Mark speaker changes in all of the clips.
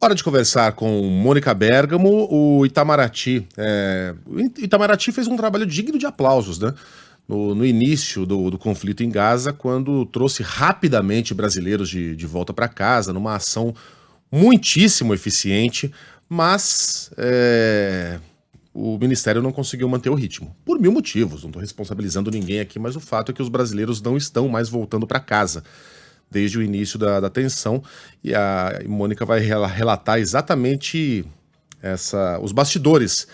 Speaker 1: Hora de conversar com Mônica Bergamo, o Itamaraty. O Itamaraty fez um trabalho digno de aplausos, né? No início do conflito em Gaza, quando trouxe rapidamente brasileiros de volta para casa, numa ação muitíssimo eficiente, mas o Ministério não conseguiu manter o ritmo. Por mil motivos, não estou responsabilizando ninguém aqui, mas o fato é que os brasileiros não estão mais voltando para casa desde o início da tensão, e a Mônica vai relatar exatamente os bastidores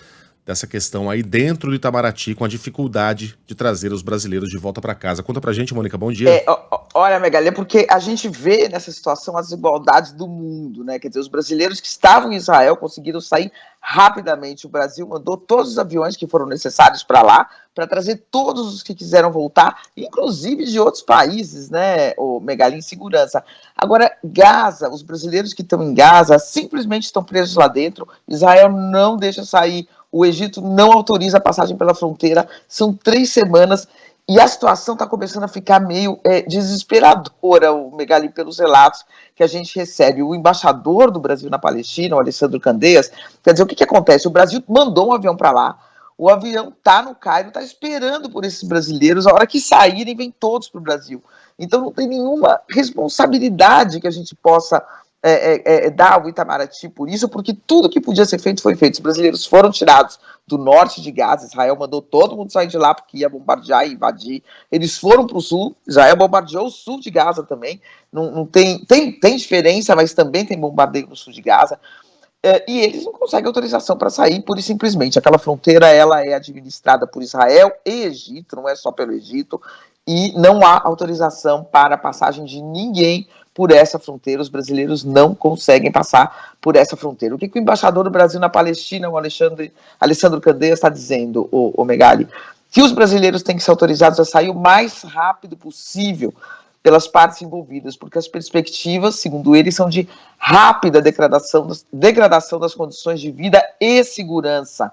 Speaker 1: dessa questão aí dentro do Itamaraty, com a dificuldade de trazer os brasileiros de volta para casa. Conta pra gente, Mônica, bom dia.
Speaker 2: Olha, Megali, é porque a gente vê nessa situação as desigualdades do mundo, né? Quer dizer, os brasileiros que estavam em Israel conseguiram sair rapidamente. O Brasil mandou todos os aviões que foram necessários para lá, para trazer todos os que quiseram voltar, inclusive de outros países, né, Megali, em segurança. Agora, Gaza, os brasileiros que estão em Gaza simplesmente estão presos lá dentro. Israel não deixa sair. O Egito não autoriza a passagem pela fronteira. São 3 semanas. E a situação está começando a ficar meio desesperadora, o Megali, pelos relatos que a gente recebe. O embaixador do Brasil na Palestina, o Alessandro Candeias, quer dizer, o que acontece? O Brasil mandou um avião para lá, o avião está no Cairo, está esperando por esses brasileiros, a hora que saírem, vem todos para o Brasil. Então não tem nenhuma responsabilidade que a gente possa dar ao Itamaraty por isso, porque tudo que podia ser feito foi feito. Os brasileiros foram tirados do norte de Gaza, Israel mandou todo mundo sair de lá porque ia bombardear e invadir. Eles foram para o sul, Israel bombardeou o sul de Gaza também. Não tem diferença, mas também tem bombardeio no sul de Gaza. E eles não conseguem autorização para sair, pura e simplesmente. Aquela fronteira ela é administrada por Israel e Egito, não é só pelo Egito, e não há autorização para a passagem de ninguém por essa fronteira. Os brasileiros não conseguem passar por essa fronteira. O que o embaixador do Brasil na Palestina, o Alessandro Candeias, está dizendo, o Megali? Que os brasileiros têm que ser autorizados a sair o mais rápido possível pelas partes envolvidas, porque as perspectivas, segundo ele, são de rápida degradação das condições de vida e segurança.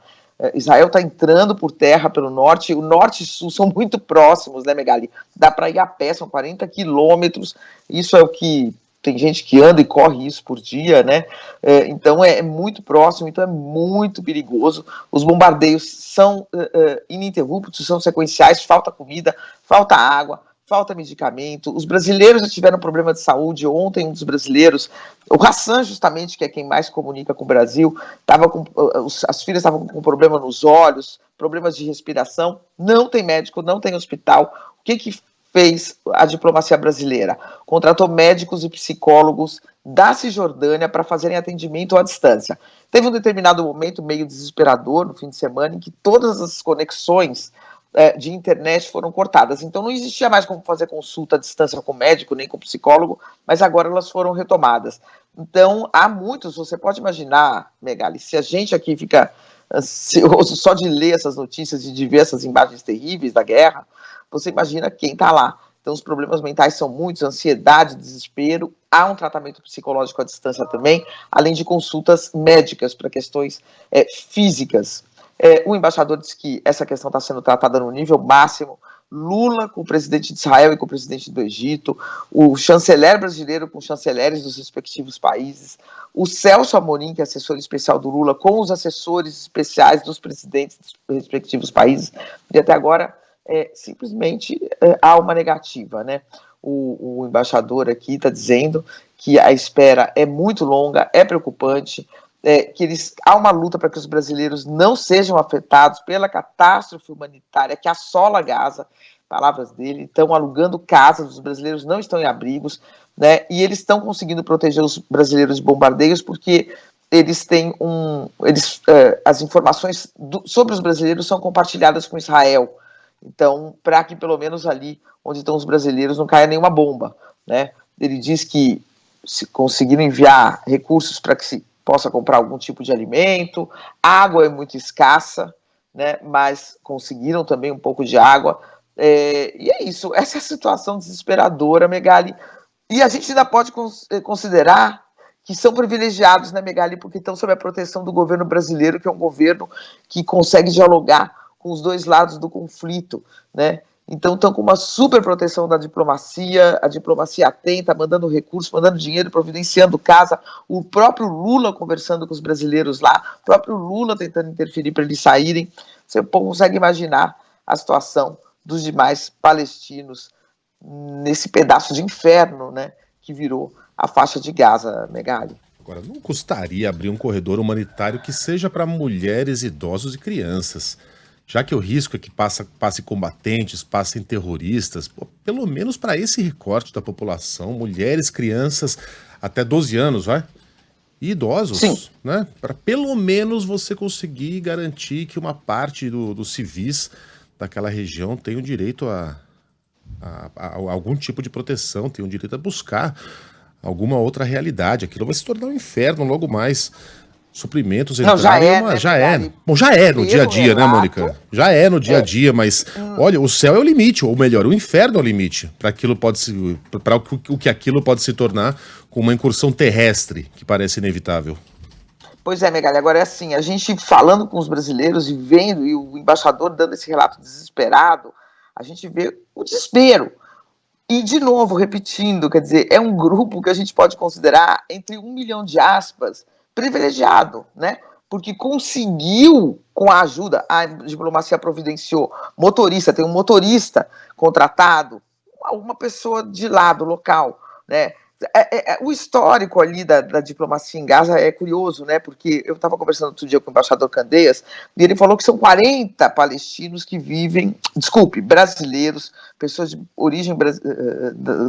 Speaker 2: Israel está entrando por terra pelo norte, o norte e sul são muito próximos, né, Megali? Dá para ir a pé, são 40 quilômetros, isso é o que tem gente que anda e corre isso por dia, né? Então é muito próximo, então é muito perigoso. Os bombardeios são ininterruptos, são sequenciais, falta comida, falta água, falta medicamento. Os brasileiros já tiveram problema de saúde. Ontem, um dos brasileiros, o Hassan, justamente, que é quem mais comunica com o Brasil, as filhas estavam com problema nos olhos, problemas de respiração. Não tem médico, não tem hospital. O que fez a diplomacia brasileira? Contratou médicos e psicólogos da Cisjordânia para fazerem atendimento à distância. Teve um determinado momento meio desesperador no fim de semana em que todas as conexões de internet foram cortadas. Então não existia mais como fazer consulta à distância com médico, nem com psicólogo, mas agora elas foram retomadas. Então há muitos, você pode imaginar, Megali, se a gente aqui fica ansioso só de ler essas notícias e de ver essas imagens terríveis da guerra, você imagina quem está lá. Então os problemas mentais são muitos, ansiedade, desespero, há um tratamento psicológico à distância também, além de consultas médicas para questões físicas. O embaixador disse que essa questão está sendo tratada no nível máximo. Lula com o presidente de Israel e com o presidente do Egito, o chanceler brasileiro com os chanceleres dos respectivos países, o Celso Amorim, que é assessor especial do Lula, com os assessores especiais dos presidentes dos respectivos países, e até agora simplesmente há uma negativa, né? O embaixador aqui está dizendo que a espera é muito longa, é preocupante, que há uma luta para que os brasileiros não sejam afetados pela catástrofe humanitária que assola Gaza, palavras dele, estão alugando casas, os brasileiros não estão em abrigos, né, e eles estão conseguindo proteger os brasileiros de bombardeios porque eles têm as informações sobre os brasileiros são compartilhadas com Israel, então, para que pelo menos ali onde estão os brasileiros não caia nenhuma bomba, né, ele diz que se conseguiram enviar recursos para que se possa comprar algum tipo de alimento, água é muito escassa, né, mas conseguiram também um pouco de água, e é isso, essa é a situação desesperadora, Megali, e a gente ainda pode considerar que são privilegiados, né, Megali, porque estão sob a proteção do governo brasileiro, que é um governo que consegue dialogar com os dois lados do conflito, né, Então estão com uma super proteção da diplomacia, a diplomacia atenta, mandando recursos, mandando dinheiro, providenciando casa, o próprio Lula conversando com os brasileiros lá, o próprio Lula tentando interferir para eles saírem. Você consegue imaginar a situação dos demais palestinos nesse pedaço de inferno, né, que virou a faixa de Gaza, Megali.
Speaker 1: Agora, não custaria abrir um corredor humanitário que seja para mulheres, idosos e crianças, já que o risco é que passe combatentes, passem terroristas, pelo menos para esse recorte da população, mulheres, crianças, até 12 anos, vai? E idosos,
Speaker 2: Sim,
Speaker 1: né? Para pelo menos você conseguir garantir que uma parte dos civis daquela região tenha o direito a algum tipo de proteção, tenha o direito a buscar alguma outra realidade. Aquilo vai se tornar um inferno logo mais. Suprimentos
Speaker 2: não, já
Speaker 1: entrarem,
Speaker 2: é, né,
Speaker 1: já é.
Speaker 2: Megali?
Speaker 1: Bom, já é no dia a
Speaker 2: Pelo
Speaker 1: dia, né,
Speaker 2: relato,
Speaker 1: Mônica? Já é no dia a dia, mas olha, o céu é o limite, ou melhor, o inferno é o limite para aquilo para o que aquilo pode se tornar com uma incursão terrestre que parece inevitável.
Speaker 2: Pois é, Megali, agora é assim, a gente falando com os brasileiros e vendo, e o embaixador dando esse relato desesperado, a gente vê o desespero. E, de novo, repetindo, quer dizer, é um grupo que a gente pode considerar, entre 1 milhão de aspas, privilegiado, né? Porque conseguiu, com a ajuda, a diplomacia providenciou motorista, tem um motorista contratado, uma pessoa de lá, do local, né? O histórico ali da diplomacia em Gaza é curioso, né? Porque eu estava conversando outro dia com o embaixador Candeias e ele falou que são 40 palestinos que vivem, brasileiros, pessoas de origem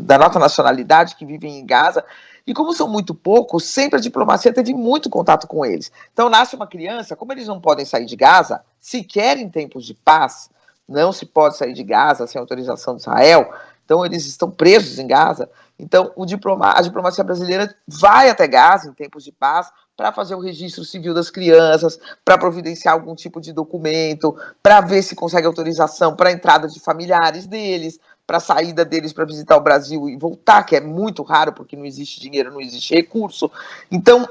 Speaker 2: da nossa nacionalidade que vivem em Gaza. E como são muito poucos, sempre a diplomacia teve muito contato com eles. Então nasce uma criança, como eles não podem sair de Gaza, sequer em tempos de paz, não se pode sair de Gaza sem autorização de Israel, então eles estão presos em Gaza. Então a diplomacia brasileira vai até Gaza em tempos de paz para fazer o registro civil das crianças, para providenciar algum tipo de documento, para ver se consegue autorização para a entrada de familiares deles, para a saída deles para visitar o Brasil e voltar, que é muito raro porque não existe dinheiro, não existe recurso. Então,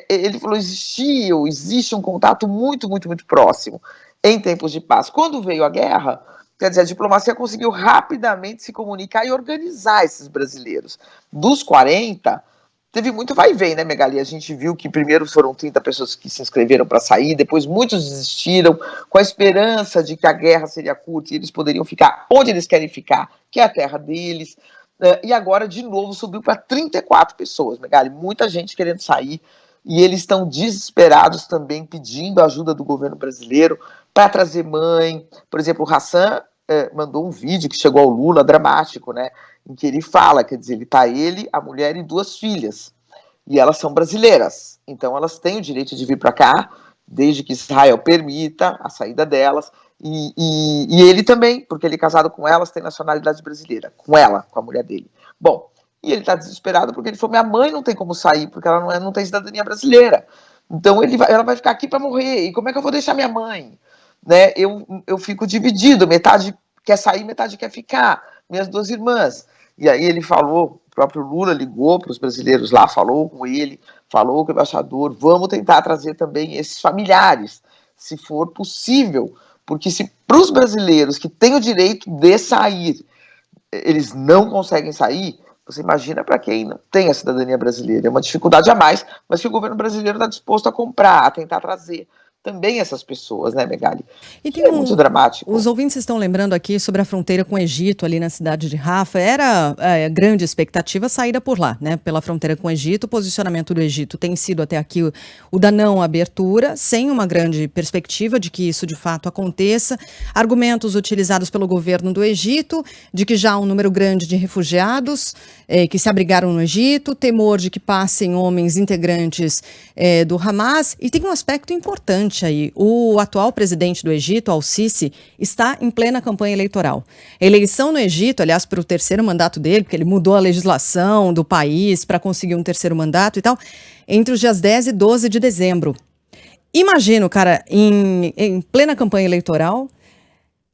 Speaker 2: ele falou, existe um contato muito, muito, muito próximo em tempos de paz. Quando veio a guerra, quer dizer, a diplomacia conseguiu rapidamente se comunicar e organizar esses brasileiros. Dos 40, teve muito vai e vem, né, Megali? A gente viu que primeiro foram 30 pessoas que se inscreveram para sair, depois muitos desistiram, com a esperança de que a guerra seria curta e eles poderiam ficar onde eles querem ficar, que é a terra deles. E agora, de novo, subiu para 34 pessoas, Megali. Muita gente querendo sair. E eles estão desesperados também, pedindo a ajuda do governo brasileiro para trazer mãe. Por exemplo, o Hassan mandou um vídeo que chegou ao Lula, dramático, né? Em que ele fala, quer dizer, ele, a mulher e 2 filhas. E elas são brasileiras, então elas têm o direito de vir para cá, desde que Israel permita a saída delas. E ele também, porque ele é casado com elas, tem nacionalidade brasileira, com ela, com a mulher dele. Bom, e ele está desesperado porque ele falou, minha mãe não tem como sair, porque ela não tem cidadania brasileira. Então ela vai ficar aqui para morrer, e como é que eu vou deixar minha mãe? Né? Eu fico dividido, metade quer sair, metade quer ficar, minhas 2 irmãs. E aí ele falou, o próprio Lula ligou para os brasileiros lá, falou com ele, falou com o embaixador, vamos tentar trazer também esses familiares, se for possível, porque se para os brasileiros que têm o direito de sair, eles não conseguem sair, você imagina para quem não tem a cidadania brasileira. É uma dificuldade a mais, mas que o governo brasileiro está disposto a comprar, a tentar trazer também essas pessoas, né, Megali?
Speaker 3: E
Speaker 2: Que é muito dramático.
Speaker 3: Os ouvintes estão lembrando aqui sobre a fronteira com o Egito, ali na cidade de Rafa. Era grande expectativa a saída por lá, né? Pela fronteira com o Egito. O posicionamento do Egito tem sido até aqui o da não abertura, sem uma grande perspectiva de que isso de fato aconteça. Argumentos utilizados pelo governo do Egito, de que já há um número grande de refugiados que se abrigaram no Egito, temor de que passem homens integrantes do Hamas. E tem um aspecto importante aí. O atual presidente do Egito, Al-Sisi, está em plena campanha eleitoral. A eleição no Egito, aliás, para o 3º mandato dele, porque ele mudou a legislação do país para conseguir um 3º mandato e tal, entre os dias 10 e 12 de dezembro. Imagina o cara em plena campanha eleitoral,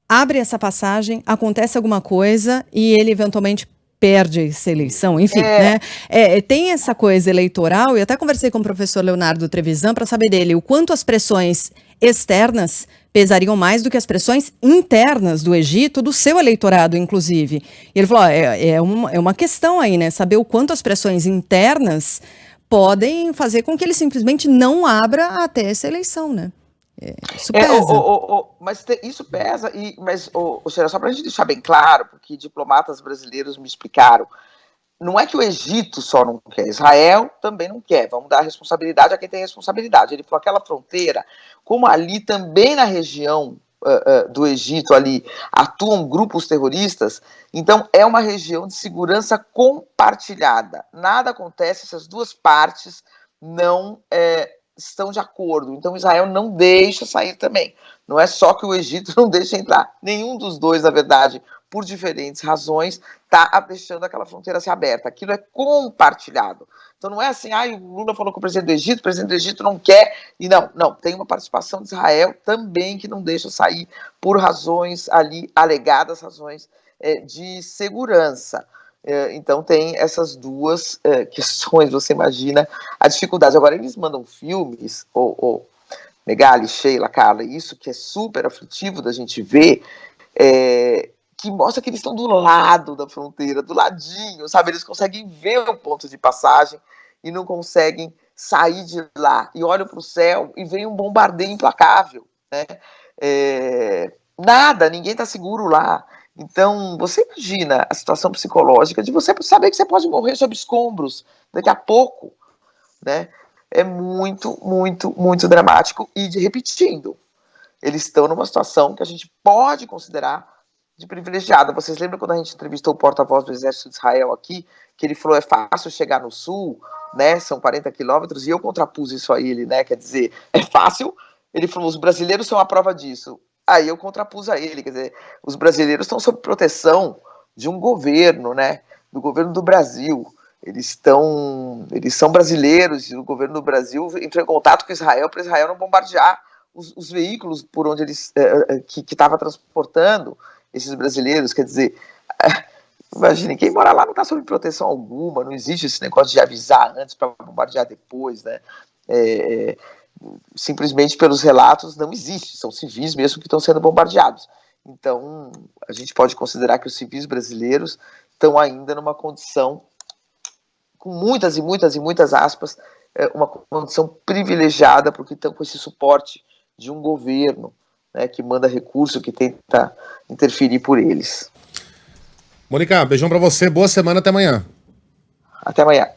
Speaker 3: abre essa passagem, acontece alguma coisa e ele eventualmente perde essa eleição, enfim, né? Tem essa coisa eleitoral, e até conversei com o professor Leonardo Trevisan para saber dele o quanto as pressões externas pesariam mais do que as pressões internas do Egito, do seu eleitorado, inclusive. E ele falou, é uma questão aí, né? Saber o quanto as pressões internas podem fazer com que ele simplesmente não abra até essa eleição, né? Isso pesa.
Speaker 2: Mas isso pesa, mas Sheila, só para a gente deixar bem claro, porque diplomatas brasileiros me explicaram, não é que o Egito só não quer, Israel também não quer, vamos dar responsabilidade a quem tem responsabilidade. Ele falou, aquela fronteira, como ali também na região do Egito ali atuam grupos terroristas, então é uma região de segurança compartilhada. Nada acontece se as duas partes não estão de acordo. Então Israel não deixa sair também. Não é só que o Egito não deixa entrar. Nenhum dos dois, na verdade, por diferentes razões, está deixando aquela fronteira ser aberta. Aquilo é compartilhado. Então não é assim, o Lula falou com o presidente do Egito não quer, e não, tem uma participação de Israel também que não deixa sair por razões ali, alegadas razões de segurança. Então tem essas duas questões, você imagina a dificuldade. Agora, eles mandam filmes, Megali, Sheila, Carla, isso que é super aflitivo da gente ver, que mostra que eles estão do lado da fronteira, do ladinho, sabe? Eles conseguem ver o ponto de passagem e não conseguem sair de lá. E olham para o céu e vem um bombardeio implacável, né? Ninguém está seguro lá. Então, você imagina a situação psicológica de você saber que você pode morrer sob escombros daqui a pouco, né? É muito, muito, muito dramático. E, repetindo, eles estão numa situação que a gente pode considerar de privilegiada. Vocês lembram quando a gente entrevistou o porta-voz do Exército de Israel aqui, que ele falou, é fácil chegar no sul, né? São 40 quilômetros, e eu contrapus isso a ele, né? Quer dizer, é fácil. Ele falou, os brasileiros são a prova disso. Aí eu contrapus a ele, quer dizer, os brasileiros estão sob proteção de um governo, né? Do governo do Brasil. Eles são brasileiros, e o governo do Brasil entrou em contato com Israel para Israel não bombardear os veículos por onde eles que estava transportando esses brasileiros. Quer dizer, imagine, quem mora lá não está sob proteção alguma, não existe esse negócio de avisar antes para bombardear depois, né? Simplesmente pelos relatos não existe, são civis mesmo que estão sendo bombardeados. Então, a gente pode considerar que os civis brasileiros estão ainda numa condição, com muitas e muitas e muitas aspas, uma condição privilegiada, porque estão com esse suporte de um governo, né, que manda recurso, que tenta interferir por eles.
Speaker 1: Mônica, beijão pra você, boa semana, até amanhã.
Speaker 2: Até amanhã.